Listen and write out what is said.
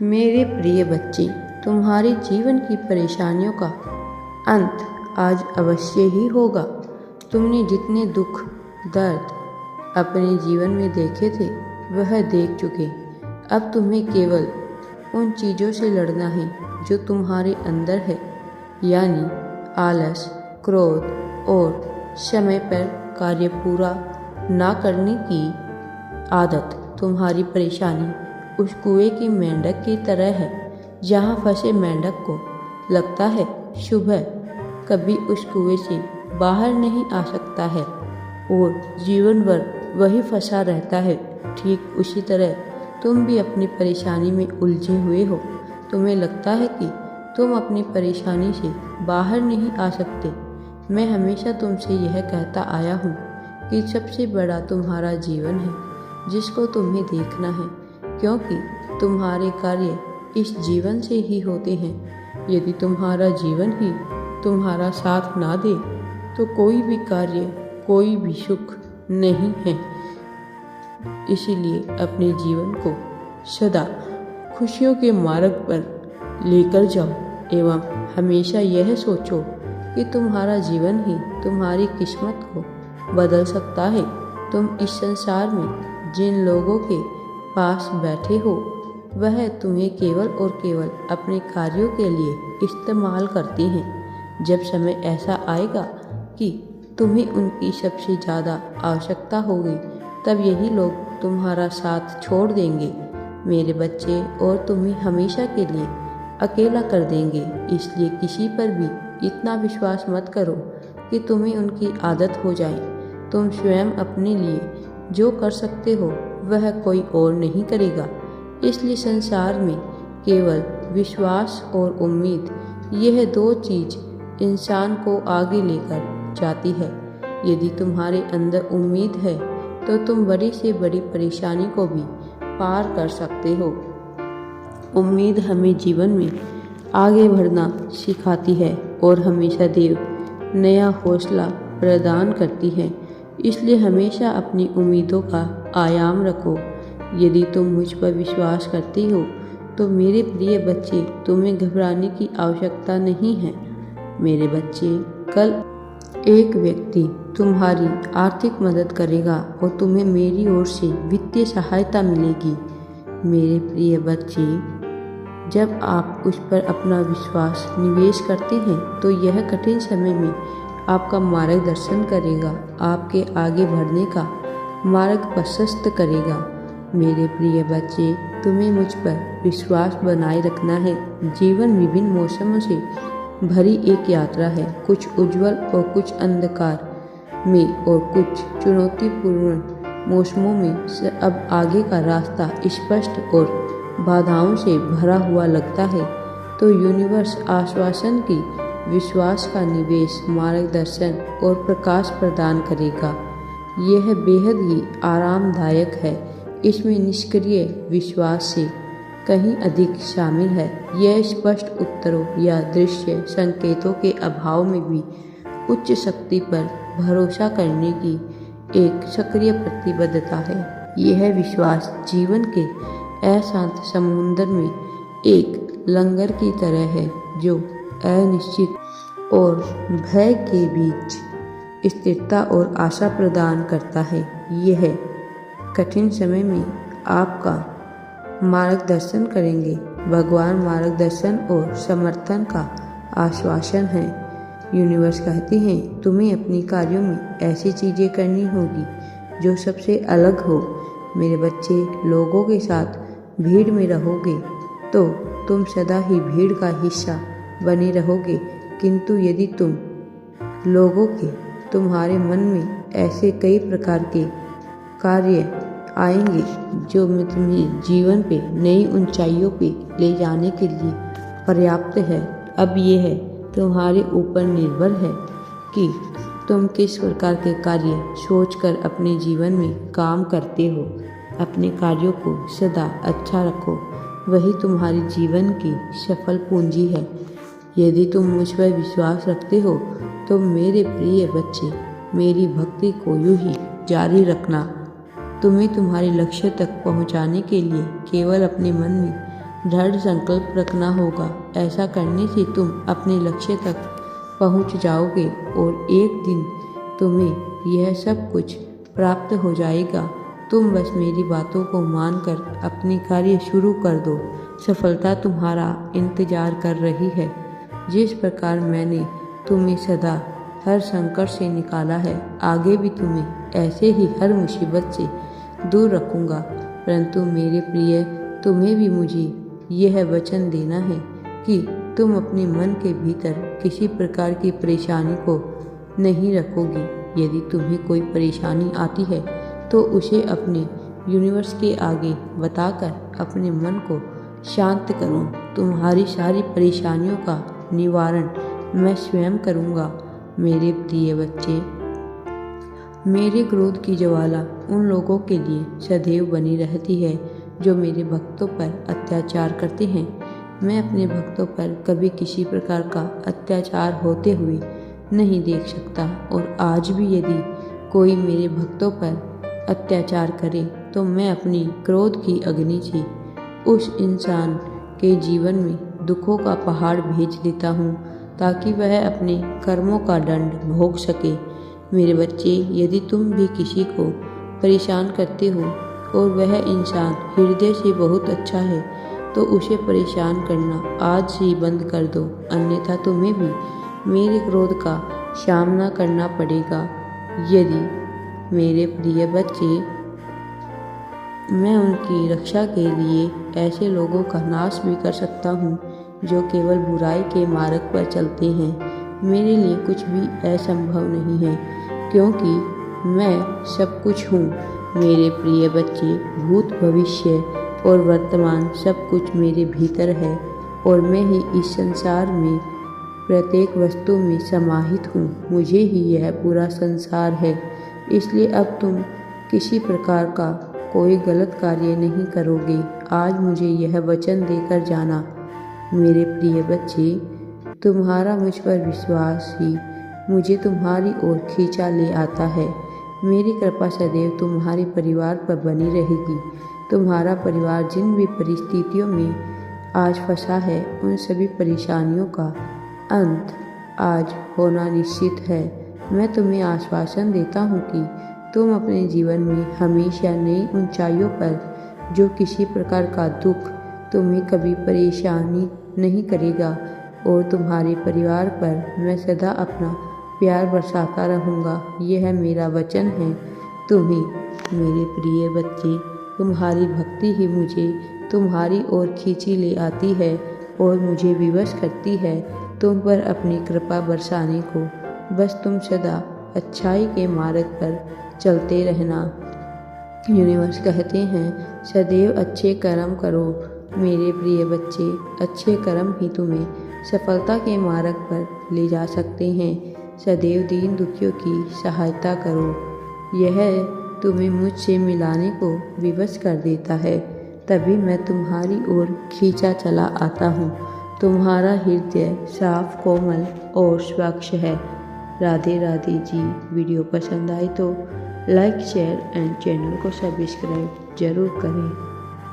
मेरे प्रिय बच्चे, तुम्हारे जीवन की परेशानियों का अंत आज अवश्य ही होगा। तुमने जितने दुख दर्द अपने जीवन में देखे थे वह देख चुके। अब तुम्हें केवल उन चीज़ों से लड़ना है जो तुम्हारे अंदर है, यानी आलस, क्रोध और समय पर कार्य पूरा ना करने की आदत। तुम्हारी परेशानी उस कुएं की मेंढक की तरह है, जहाँ फंसे मेंढक को लगता है सुबह कभी उस कुएं से बाहर नहीं आ सकता है और जीवन भर वही फंसा रहता है। ठीक उसी तरह तुम भी अपनी परेशानी में उलझे हुए हो। तुम्हें लगता है कि तुम अपनी परेशानी से बाहर नहीं आ सकते। मैं हमेशा तुमसे यह कहता आया हूँ कि सबसे बड़ा तुम्हारा जीवन है, जिसको तुम्हें देखना है, क्योंकि तुम्हारे कार्य इस जीवन से ही होते हैं। यदि तुम्हारा जीवन ही तुम्हारा साथ ना दे तो कोई भी कार्य, कोई भी सुख नहीं है। इसीलिए अपने जीवन को सदा खुशियों के मार्ग पर लेकर जाओ एवं हमेशा यह सोचो कि तुम्हारा जीवन ही तुम्हारी किस्मत को बदल सकता है। तुम इस संसार में जिन लोगों के पास बैठे हो वह तुम्हें केवल और केवल अपने कार्यों के लिए इस्तेमाल करती हैं। जब समय ऐसा आएगा कि तुम्हें उनकी सबसे ज़्यादा आवश्यकता होगी, तब यही लोग तुम्हारा साथ छोड़ देंगे मेरे बच्चे, और तुम्हें हमेशा के लिए अकेला कर देंगे। इसलिए किसी पर भी इतना विश्वास मत करो कि तुम्हें उनकी आदत हो जाए। तुम स्वयं अपने लिए जो कर सकते हो वह कोई और नहीं करेगा। इसलिए संसार में केवल विश्वास और उम्मीद, यह दो चीज़ इंसान को आगे लेकर जाती है। यदि तुम्हारे अंदर उम्मीद है तो तुम बड़ी से बड़ी परेशानी को भी पार कर सकते हो। उम्मीद हमें जीवन में आगे बढ़ना सिखाती है और हमेशा देव नया हौसला प्रदान करती है। इसलिए हमेशा अपनी उम्मीदों का आयाम रखो। यदि तुम मुझ पर विश्वास करते हो तो मेरे प्रिय बच्चे, तुम्हें घबराने की आवश्यकता नहीं है। मेरे बच्चे, कल एक व्यक्ति तुम्हारी आर्थिक मदद करेगा और तुम्हें मेरी ओर से वित्तीय सहायता मिलेगी। मेरे प्रिय बच्चे, जब आप उस पर अपना विश्वास निवेश करते हैं तो यह कठिन समय में आपका मार्गदर्शन करेगा, आपके आगे बढ़ने का मार्ग प्रशस्त करेगा। मेरे प्रिय बच्चे, तुम्हें मुझ पर विश्वास बनाए रखना है। जीवन विभिन्न मौसमों से भरी एक यात्रा है, कुछ उज्जवल और कुछ अंधकार में और कुछ चुनौतीपूर्ण मौसमों में से अब आगे का रास्ता स्पष्ट और बाधाओं से भरा हुआ लगता है तो यूनिवर्स आश्वासन की, विश्वास का निवेश, मार्गदर्शन और प्रकाश प्रदान करेगा। यह बेहद ही आरामदायक है। इसमें निष्क्रिय विश्वास से कहीं अधिक शामिल है। यह स्पष्ट उत्तरों या दृश्य संकेतों के अभाव में भी उच्च शक्ति पर भरोसा करने की एक सक्रिय प्रतिबद्धता है। यह विश्वास जीवन के अशांत समुद्र में एक लंगर की तरह है, जो अनिश्चित और भय के बीच स्थिरता और आशा प्रदान करता है। यह कठिन समय में आपका मार्गदर्शन करेंगे। भगवान मार्गदर्शन और समर्थन का आश्वासन है। यूनिवर्स कहती हैं तुम्हें अपनी कार्यों में ऐसी चीज़ें करनी होगी जो सबसे अलग हो। मेरे बच्चे, लोगों के साथ भीड़ में रहोगे तो तुम सदा ही भीड़ का हिस्सा बने रहोगे, किंतु यदि तुम लोगों के तुम्हारे मन में ऐसे कई प्रकार के कार्य आएंगे जो तुम्हें जीवन पे नई ऊंचाइयों पे ले जाने के लिए पर्याप्त है। अब यह है तुम्हारे ऊपर निर्भर है कि तुम किस प्रकार के कार्य सोचकर अपने जीवन में काम करते हो। अपने कार्यों को सदा अच्छा रखो, वही तुम्हारी जीवन की सफल पूंजी है। यदि तुम मुझ पर विश्वास रखते हो तो मेरे प्रिय बच्चे, मेरी भक्ति को यूं ही जारी रखना। तुम्हें तुम्हारे लक्ष्य तक पहुंचाने के लिए केवल अपने मन में दृढ़ संकल्प रखना होगा। ऐसा करने से तुम अपने लक्ष्य तक पहुंच जाओगे और एक दिन तुम्हें यह सब कुछ प्राप्त हो जाएगा। तुम बस मेरी बातों को मानकर अपनी कार्य शुरू कर दो। सफलता तुम्हारा इंतजार कर रही है। जिस प्रकार मैंने तुम्हें सदा हर संकट से निकाला है, आगे भी तुम्हें ऐसे ही हर मुसीबत से दूर रखूंगा। परंतु मेरे प्रिय, तुम्हें भी मुझे यह वचन देना है कि तुम अपने मन के भीतर किसी प्रकार की परेशानी को नहीं रखोगी। यदि तुम्हें कोई परेशानी आती है तो उसे अपने यूनिवर्स के आगे बताकर अपने मन को शांत करो। तुम्हारी सारी परेशानियों का निवारण मैं स्वयं करूँगा। मेरे प्रिय बच्चे, मेरे क्रोध की ज्वाला उन लोगों के लिए सदैव बनी रहती है जो मेरे भक्तों पर अत्याचार करते हैं। मैं अपने भक्तों पर कभी किसी प्रकार का अत्याचार होते हुए नहीं देख सकता और आज भी यदि कोई मेरे भक्तों पर अत्याचार करे तो मैं अपनी क्रोध की अग्नि से उस इंसान के जीवन में दुखों का पहाड़ भेज देता हूँ ताकि वह अपने कर्मों का दंड भोग सके। मेरे बच्चे, यदि तुम भी किसी को परेशान करते हो और वह इंसान हृदय से बहुत अच्छा है तो उसे परेशान करना आज से ही बंद कर दो, अन्यथा तुम्हें भी मेरे क्रोध का सामना करना पड़ेगा। यदि मेरे प्रिय बच्चे, मैं उनकी रक्षा के लिए ऐसे लोगों का नाश भी कर सकता हूँ जो केवल बुराई के मार्ग पर चलते हैं। मेरे लिए कुछ भी असंभव नहीं है क्योंकि मैं सब कुछ हूँ। मेरे प्रिय बच्चे, भूत, भविष्य और वर्तमान सब कुछ मेरे भीतर है और मैं ही इस संसार में प्रत्येक वस्तु में समाहित हूँ। मुझे ही यह पूरा संसार है। इसलिए अब तुम किसी प्रकार का कोई गलत कार्य नहीं करोगे। आज मुझे यह वचन देकर जाना। मेरे प्रिय बच्चे, तुम्हारा मुझ पर विश्वास ही मुझे तुम्हारी ओर खींचा ले आता है। मेरी कृपा सदैव तुम्हारे परिवार पर बनी रहेगी। तुम्हारा परिवार जिन भी परिस्थितियों में आज फंसा है उन सभी परेशानियों का अंत आज होना निश्चित है। मैं तुम्हें आश्वासन देता हूँ कि तुम अपने जीवन में हमेशा नई ऊंचाइयों पर, जो किसी प्रकार का दुख तुम्हें कभी परेशानी नहीं करेगा और तुम्हारे परिवार पर मैं सदा अपना प्यार बरसाता रहूँगा। यह मेरा वचन है तुम्हें। मेरे प्रिय बच्चे, तुम्हारी भक्ति ही मुझे तुम्हारी ओर खींची ले आती है और मुझे विवश करती है तुम पर अपनी कृपा बरसाने को। बस तुम सदा अच्छाई के मार्ग पर चलते रहना। यूनिवर्स कहते हैं सदैव अच्छे कर्म करो। मेरे प्रिय बच्चे, अच्छे कर्म ही तुम्हें सफलता के मार्ग पर ले जा सकते हैं। सदैव दीन दुखियों की सहायता करो। यह तुम्हें मुझसे मिलाने को विवश कर देता है। तभी मैं तुम्हारी ओर खींचा चला आता हूँ। तुम्हारा हृदय साफ, कोमल और स्वच्छ है। राधे राधे जी। वीडियो पसंद आए तो लाइक, शेयर एंड चैनल को सब्सक्राइब जरूर करें।